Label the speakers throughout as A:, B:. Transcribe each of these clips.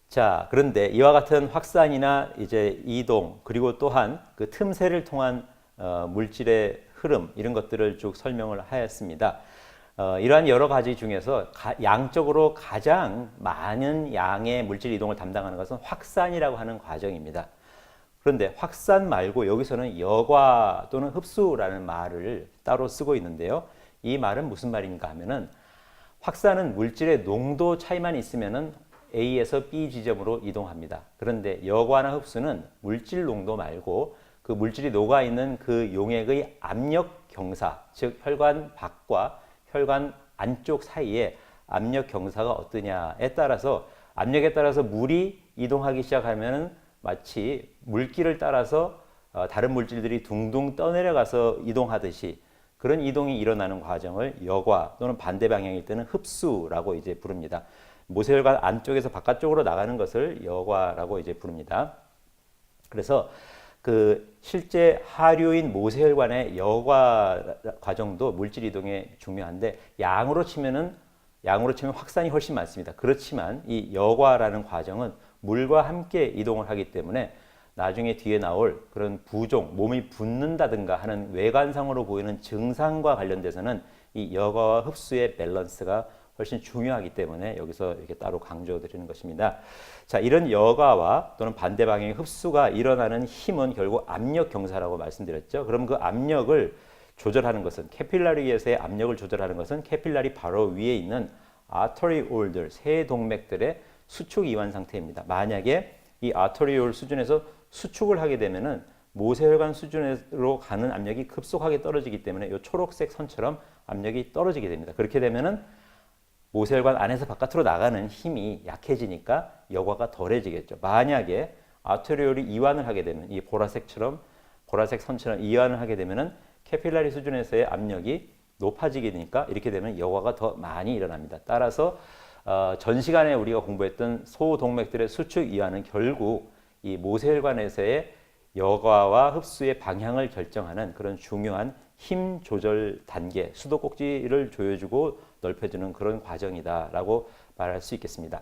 A: 자, 그런데 이와 같은 확산이나 이제 이동 그리고 또한 그 틈새를 통한 물질의 흐름 이런 것들을 쭉 설명을 하였습니다. 이러한 여러 가지 중에서 양적으로 가장 많은 양의 물질 이동을 담당하는 것은 확산이라고 하는 과정입니다. 그런데 확산 말고 여기서는 여과 또는 흡수라는 말을 따로 쓰고 있는데요. 이 말은 무슨 말인가 하면은 확산은 물질의 농도 차이만 있으면은 A에서 B 지점으로 이동합니다. 그런데 여과나 흡수는 물질 농도 말고 그 물질이 녹아 있는 그 용액의 압력 경사, 즉 혈관 밖과 혈관 안쪽 사이에 압력 경사가 어떠냐에 따라서 압력에 따라서 물이 이동하기 시작하면은 마치 물길을 따라서 다른 물질들이 둥둥 떠내려가서 이동하듯이 그런 이동이 일어나는 과정을 여과 또는 반대 방향일 때는 흡수라고 이제 부릅니다. 모세혈관 안쪽에서 바깥쪽으로 나가는 것을 여과라고 이제 부릅니다. 그래서 그 실제 하류인 모세혈관의 여과 과정도 물질 이동에 중요한데 양으로 치면 확산이 훨씬 많습니다. 그렇지만 이 여과라는 과정은 물과 함께 이동을 하기 때문에 나중에 뒤에 나올 그런 부종, 몸이 붓는다든가 하는 외관상으로 보이는 증상과 관련돼서는 이 여과와 흡수의 밸런스가 훨씬 중요하기 때문에 여기서 이렇게 따로 강조드리는 것입니다. 자, 이런 여과와 또는 반대 방향의 흡수가 일어나는 힘은 결국 압력 경사라고 말씀드렸죠. 그럼 그 압력을 조절하는 것은 캐필라리에서의 압력을 조절하는 것은 캐필라리 바로 위에 있는 아터리올들, 세 동맥들의 수축 이완 상태입니다. 만약에 이 아터리올 수준에서 수축을 하게 되면은 모세혈관 수준으로 가는 압력이 급속하게 떨어지기 때문에 이 초록색 선처럼 압력이 떨어지게 됩니다. 그렇게 되면은 모세혈관 안에서 바깥으로 나가는 힘이 약해지니까 여과가 덜해지겠죠. 만약에 아테리올이 이완을 하게 되면 이 보라색 선처럼 이완을 하게 되면은 캐필라리 수준에서의 압력이 높아지게 되니까 이렇게 되면 여과가 더 많이 일어납니다. 따라서 전 시간에 우리가 공부했던 소동맥들의 수축 이완은 결국 이 모세혈관에서의 여과와 흡수의 방향을 결정하는 그런 중요한 힘 조절 단계, 수도꼭지를 조여주고 넓혀주는 그런 과정이다라고 말할 수 있겠습니다.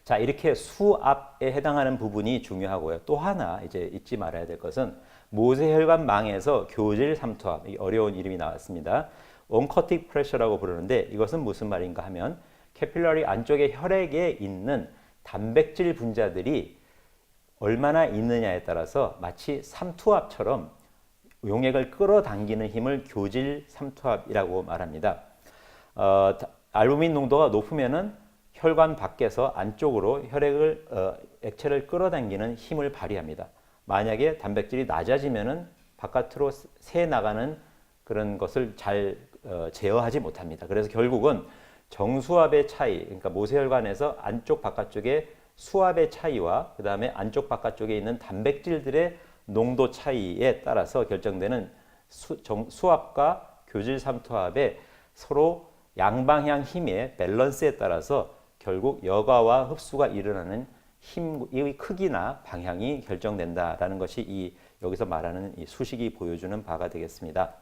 A: 자, 이렇게 수압에 해당하는 부분이 중요하고요. 또 하나 이제 잊지 말아야 될 것은 모세혈관망에서 교질 삼투압, 어려운 이름이 나왔습니다. 온커틱 프레셔라고 부르는데 이것은 무슨 말인가 하면 캐필러리 안쪽에 혈액에 있는 단백질 분자들이 얼마나 있느냐에 따라서 마치 삼투압처럼 용액을 끌어당기는 힘을 교질 삼투압이라고 말합니다. 알부민 농도가 높으면은 혈관 밖에서 안쪽으로 액체를 끌어당기는 힘을 발휘합니다. 만약에 단백질이 낮아지면은 바깥으로 새 나가는 그런 것을 잘 제어하지 못합니다. 그래서 결국은 정수압의 차이, 그러니까 모세혈관에서 안쪽 바깥쪽의 수압의 차이와 그 다음에 안쪽 바깥쪽에 있는 단백질들의 농도 차이에 따라서 결정되는 수압과 교질 삼투압의 서로 양방향 힘의 밸런스에 따라서 결국 여과와 흡수가 일어나는 힘의 크기나 방향이 결정된다라는 것이 여기서 말하는 이 수식이 보여주는 바가 되겠습니다.